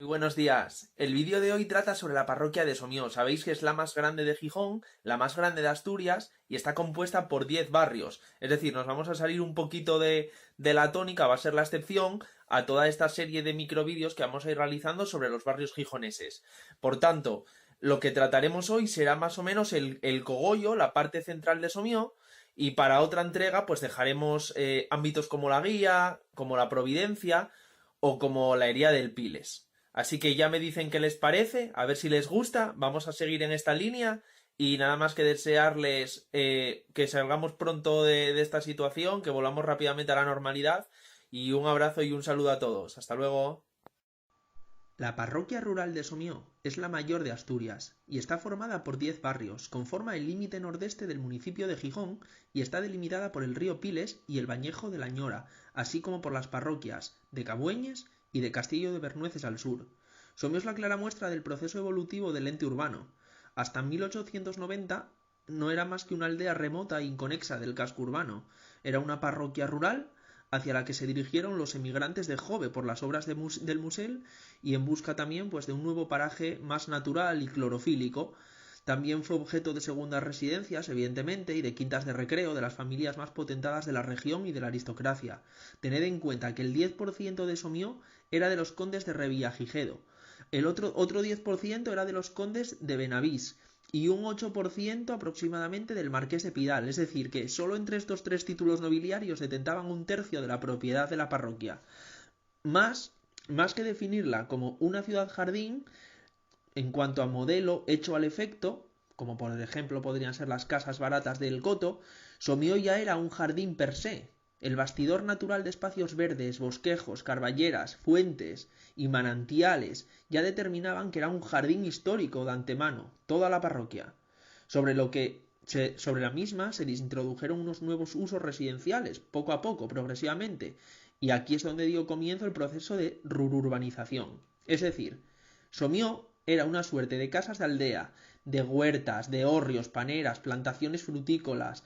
Muy buenos días. El vídeo de hoy trata sobre la parroquia de Somió. Sabéis que es la más grande de Gijón, la más grande de Asturias y está compuesta por 10 barrios. Es decir, nos vamos a salir un poquito de la tónica, va a ser la excepción a toda esta serie de microvídeos que vamos a ir realizando sobre los barrios gijoneses. Por tanto, lo que trataremos hoy será más o menos el cogollo, la parte central de Somió, y para otra entrega pues dejaremos ámbitos como la Guía, como la Providencia o como la Hería del Piles. Así que ya me dicen qué les parece, a ver si les gusta, vamos a seguir en esta línea y nada más que desearles que salgamos pronto de esta situación, que volvamos rápidamente a la normalidad y un abrazo y un saludo a todos. Hasta luego. La parroquia rural de Somió es la mayor de Asturias y está formada por 10 barrios, conforma el límite nordeste del municipio de Gijón y está delimitada por el río Piles y el Bañejo de la Ñora, así como por las parroquias de Cabueñes y de Castillo de Bernueces al sur. Somió es la clara muestra del proceso evolutivo del ente urbano. Hasta 1890 no era más que una aldea remota e inconexa del casco urbano, era una parroquia rural hacia la que se dirigieron los emigrantes de Jove por las obras del Musel y en busca también pues, de un nuevo paraje más natural y clorofílico. También fue objeto de segundas residencias, evidentemente, y de quintas de recreo de las familias más potentadas de la región y de la aristocracia. Tened en cuenta que el 10% de Somió era de los condes de Revillagigedo, el otro 10% era de los condes de Benavís, y un 8% aproximadamente del marqués de Pidal, es decir, que solo entre estos tres títulos nobiliarios detentaban un tercio de la propiedad de la parroquia. Más, más que definirla como una ciudad jardín, en cuanto a modelo hecho al efecto, como por ejemplo podrían ser las casas baratas del Coto, Somió ya era un jardín per se. El bastidor natural de espacios verdes, bosquejos, carballeras, fuentes y manantiales ya determinaban que era un jardín histórico de antemano, toda la parroquia. Sobre la misma se introdujeron unos nuevos usos residenciales, poco a poco, progresivamente, y aquí es donde dio comienzo el proceso de rururbanización. Es decir, Somió era una suerte de casas de aldea, de huertas, de hórreos, paneras, plantaciones frutícolas,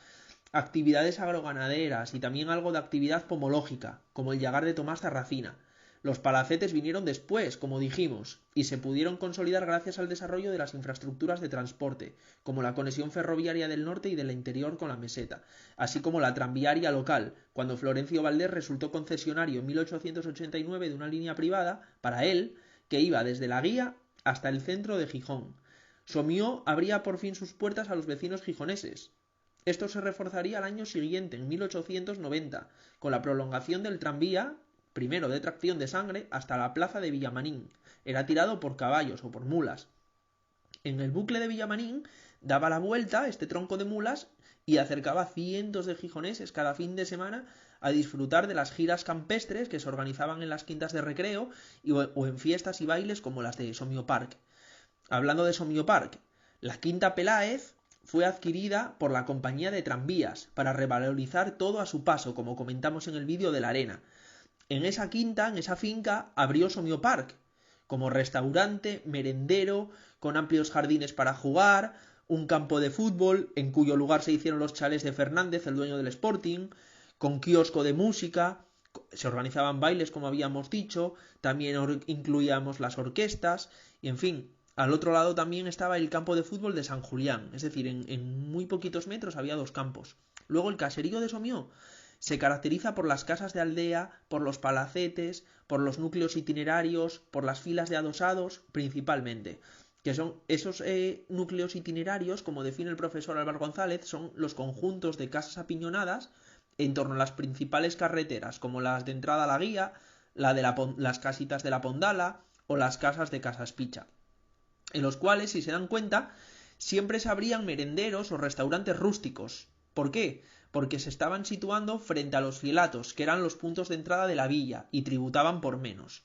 actividades agroganaderas y también algo de actividad pomológica, como el llagar de Tomás Tarracina. Los palacetes vinieron después, como dijimos, y se pudieron consolidar gracias al desarrollo de las infraestructuras de transporte, como la conexión ferroviaria del norte y del interior con la meseta, así como la tranviaria local, cuando Florencio Valdés resultó concesionario en 1889 de una línea privada, para él, que iba desde la Guía hasta el centro de Gijón. Somió abría por fin sus puertas a los vecinos gijoneses. Esto se reforzaría al año siguiente, en 1890, con la prolongación del tranvía, primero de tracción de sangre, hasta la plaza de Villamanín. Era tirado por caballos o por mulas. En el bucle de Villamanín daba la vuelta este tronco de mulas y acercaba a cientos de gijoneses cada fin de semana a disfrutar de las giras campestres que se organizaban en las quintas de recreo o en fiestas y bailes como las de Somio Park. Hablando de Somio Park, la Quinta Peláez fue adquirida por la compañía de tranvías para revalorizar todo a su paso, como comentamos en el vídeo de la arena. En esa quinta, en esa finca, abrió Somio Park, como restaurante, merendero, con amplios jardines para jugar, un campo de fútbol, en cuyo lugar se hicieron los chalés de Fernández, el dueño del Sporting, con kiosco de música, se organizaban bailes como habíamos dicho, también incluíamos las orquestas, y en fin, al otro lado también estaba el campo de fútbol de San Julián, es decir, en muy poquitos metros había dos campos. Luego el caserío de Somió se caracteriza por las casas de aldea, por los palacetes, por los núcleos itinerarios, por las filas de adosados, principalmente. Que son esos núcleos itinerarios, como define el profesor Álvaro González, son los conjuntos de casas apiñonadas en torno a las principales carreteras, como las de entrada a la Guía, las casitas de la Pondala o las casas de Casaspicha, en los cuales, si se dan cuenta, siempre se abrían merenderos o restaurantes rústicos. ¿Por qué? Porque se estaban situando frente a los filatos, que eran los puntos de entrada de la villa, y tributaban por menos.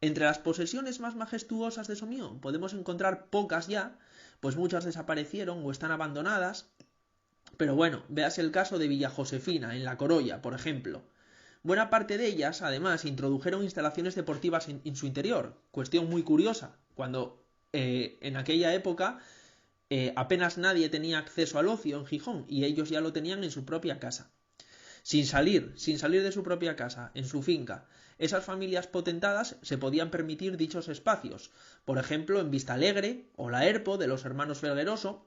Entre las posesiones más majestuosas de Somió podemos encontrar pocas ya, pues muchas desaparecieron o están abandonadas, pero bueno, véase el caso de Villa Josefina, en La Corolla, por ejemplo. Buena parte de ellas, además, introdujeron instalaciones deportivas en su interior, cuestión muy curiosa, cuando en aquella época apenas nadie tenía acceso al ocio en Gijón y ellos ya lo tenían en su propia casa. Sin salir de su propia casa, en su finca. esas familias potentadas se podían permitir dichos espacios. Por ejemplo, en Vistalegre o la Erpo de los hermanos Felgueroso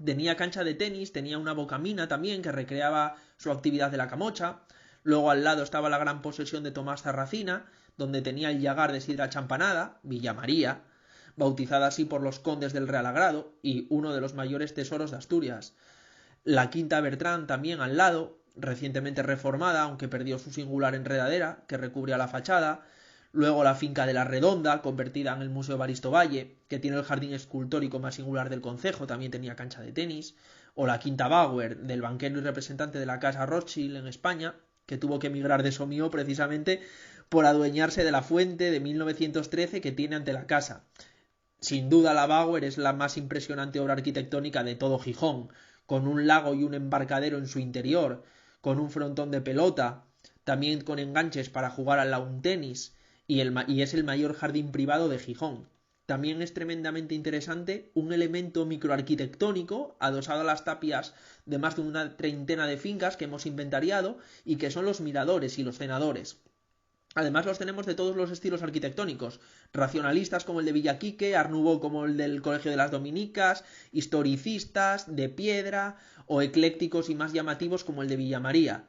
tenía cancha de tenis, tenía una bocamina también que recreaba su actividad de la camocha. Luego al lado estaba la gran posesión de Tomás Zarracina, donde tenía el llagar de sidra champanada, Villa María, bautizada así por los condes del Real Agrado y uno de los mayores tesoros de Asturias. La Quinta Bertrán también al lado, recientemente reformada, aunque perdió su singular enredadera, que recubría la fachada. Luego la finca de la Redonda, convertida en el Museo Baristo Valle, que tiene el jardín escultórico más singular del concejo, también tenía cancha de tenis. O la Quinta Bauer, del banquero y representante de la casa Rothschild en España, que tuvo que emigrar de Somío precisamente por adueñarse de la fuente de 1913 que tiene ante la casa. Sin duda la Bauer es la más impresionante obra arquitectónica de todo Gijón, con un lago y un embarcadero en su interior, con un frontón de pelota, también con enganches para jugar al lawn tenis, y es el mayor jardín privado de Gijón. También es tremendamente interesante un elemento microarquitectónico adosado a las tapias de más de una treintena de fincas que hemos inventariado y que son los miradores y los cenadores. Además los tenemos de todos los estilos arquitectónicos, racionalistas como el de Villaquique, Art Nouveau como el del Colegio de las Dominicas, historicistas, de piedra o eclécticos y más llamativos como el de Villamaría.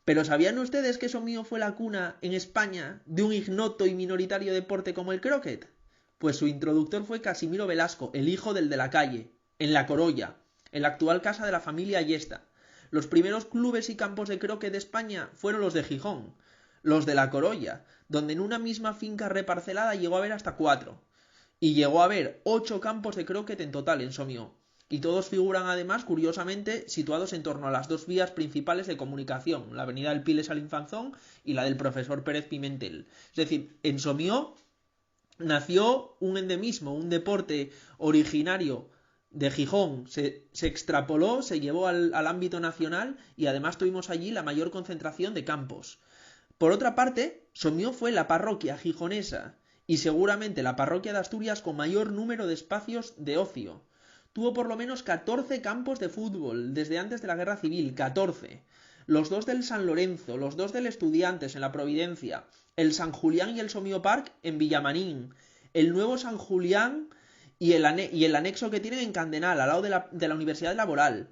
Pero ¿sabían ustedes que Somío fue la cuna en España de un ignoto y minoritario deporte como el croquet? Pues su introductor fue Casimiro Velasco, el hijo del de la calle, en La Corolla, en la actual casa de la familia Ayesta. Los primeros clubes y campos de croquet de España fueron los de Gijón, los de La Corolla, donde en una misma finca reparcelada llegó a haber hasta 4. Y llegó a haber 8 campos de croquet en total en Somío. Y todos figuran además, curiosamente, situados en torno a las 2 vías principales de comunicación, la avenida del Piles al Infanzón y la del Profesor Pérez Pimentel. Es decir, en Somío nació un endemismo, un deporte originario de Gijón, se extrapoló, se llevó al ámbito nacional y además tuvimos allí la mayor concentración de campos. Por otra parte, Somío fue la parroquia gijonesa y seguramente la parroquia de Asturias con mayor número de espacios de ocio. Tuvo por lo menos 14 campos de fútbol desde antes de la Guerra Civil, 14. Los 2 del San Lorenzo, los 2 del Estudiantes en la Providencia, el San Julián y el Somío Park en Villamarín, el nuevo San Julián y el anexo que tienen en Candenal, al lado de la Universidad Laboral,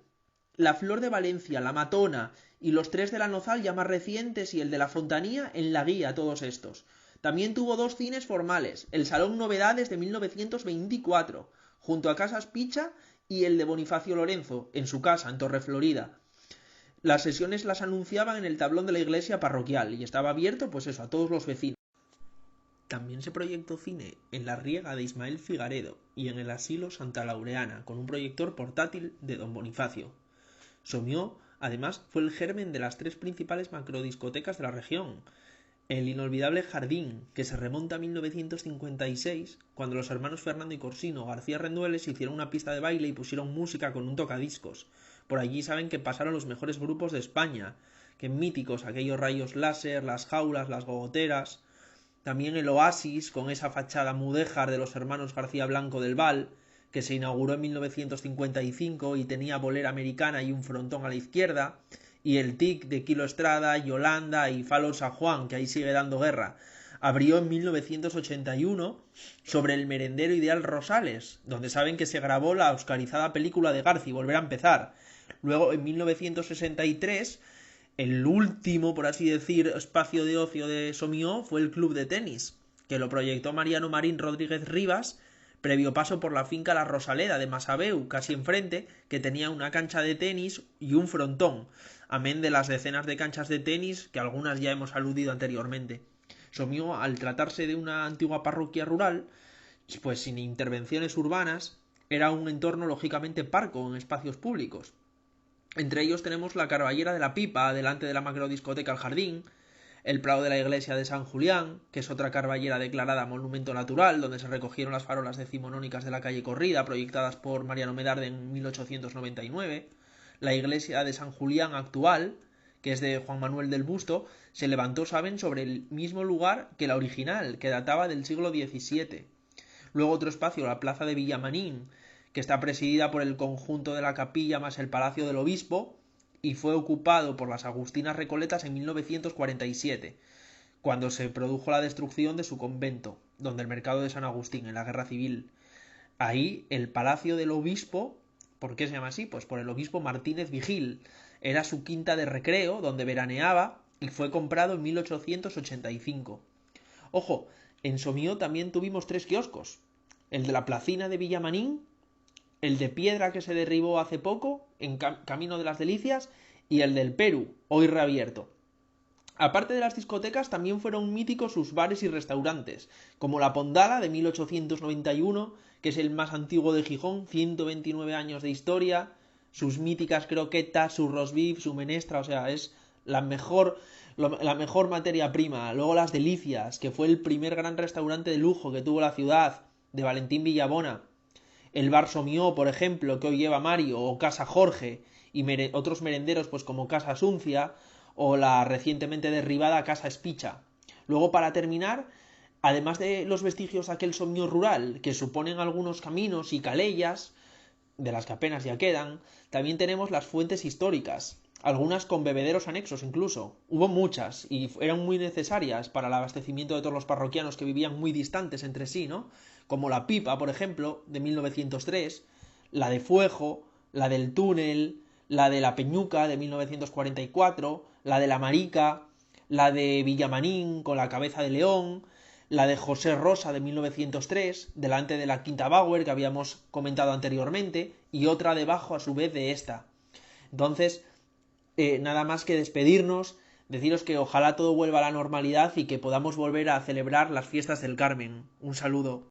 la Flor de Valencia, la Matona y los 3 de la Nozal ya más recientes y el de la Fontanía en la Guía, todos estos. También tuvo 2 cines formales, el Salón Novedades de 1924, junto a Casas Picha, y el de Bonifacio Lorenzo, en su casa, en Torreflorida. Las sesiones las anunciaban en el tablón de la iglesia parroquial y estaba abierto, pues eso, a todos los vecinos. También se proyectó cine en la Riega de Ismael Figaredo y en el Asilo Santa Laureana, con un proyector portátil de don Bonifacio. Somío, además, fue el germen de las 3 principales macrodiscotecas de la región. El inolvidable Jardín, que se remonta a 1956, cuando los hermanos Fernando y Corsino García Rendueles hicieron una pista de baile y pusieron música con un tocadiscos. Por allí saben que pasaron los mejores grupos de España, que míticos aquellos rayos láser, las jaulas, las gogoteras. También el Oasis, con esa fachada mudéjar de los hermanos García Blanco del Val, que se inauguró en 1955 y tenía bolera americana y un frontón a la izquierda, y el TIC de Kilo Estrada, Yolanda y Falo San Juan, que ahí sigue dando guerra. Abrió en 1981 sobre el merendero Ideal Rosales, donde saben que se grabó la oscarizada película de Garci, Volver a empezar. Luego, en 1963, el último, por así decir, espacio de ocio de Somío fue el club de tenis, que lo proyectó Mariano Marín Rodríguez Rivas, previo paso por la finca La Rosaleda de Masabeu, casi enfrente, que tenía una cancha de tenis y un frontón, amén de las decenas de canchas de tenis que algunas ya hemos aludido anteriormente. Somío, al tratarse de una antigua parroquia rural, pues sin intervenciones urbanas, era un entorno lógicamente parco en espacios públicos. Entre ellos tenemos la Carballera de la Pipa, delante de la macrodiscoteca El Jardín, el Prado de la Iglesia de San Julián, que es otra carballera declarada monumento natural, donde se recogieron las farolas decimonónicas de la calle Corrida, proyectadas por Mariano Medarde en 1899, la iglesia de San Julián actual, que es de Juan Manuel del Busto, se levantó, saben, sobre el mismo lugar que la original, que databa del siglo XVII. Luego otro espacio, la plaza de Villamarín, que está presidida por el conjunto de la capilla más el palacio del obispo, y fue ocupado por las Agustinas Recoletas en 1947. cuando se produjo la destrucción de su convento, donde el mercado de San Agustín, en la Guerra Civil. Ahí el palacio del obispo, ¿por qué se llama así? Pues por el obispo Martínez Vigil. Era su quinta de recreo, donde veraneaba, y fue comprado en 1885. Ojo, en Somío también tuvimos 3 kioscos. El de la Placina de Villamanín, el de piedra que se derribó hace poco, en Camino de las Delicias, y el del Perú, hoy reabierto. Aparte de las discotecas, también fueron míticos sus bares y restaurantes, como la Pondala de 1891, que es el más antiguo de Gijón, 129 años de historia, sus míticas croquetas, su roast beef, su menestra, o sea, es la mejor materia prima. Luego las Delicias, que fue el primer gran restaurante de lujo que tuvo la ciudad, de Valentín Villabona. El Bar Somió, por ejemplo, que hoy lleva Mario, o Casa Jorge, y otros merenderos pues como Casa Asuncia, o la recientemente derribada Casa Espicha. Luego, para terminar, además de los vestigios de aquel Somío rural, que suponen algunos caminos y calellas, de las que apenas ya quedan, también tenemos las fuentes históricas, algunas con bebederos anexos incluso. Hubo muchas y eran muy necesarias para el abastecimiento de todos los parroquianos que vivían muy distantes entre sí, ¿no? Como la Pipa, por ejemplo, de 1903, la de Fuejo, la del Túnel, la de la Peñuca de 1944, la de la Marica, la de Villamanín con la cabeza de león, la de José Rosa de 1903, delante de la Quinta Bauer que habíamos comentado anteriormente, y otra debajo a su vez de esta. Entonces, nada más que despedirnos, deciros que ojalá todo vuelva a la normalidad y que podamos volver a celebrar las fiestas del Carmen. Un saludo.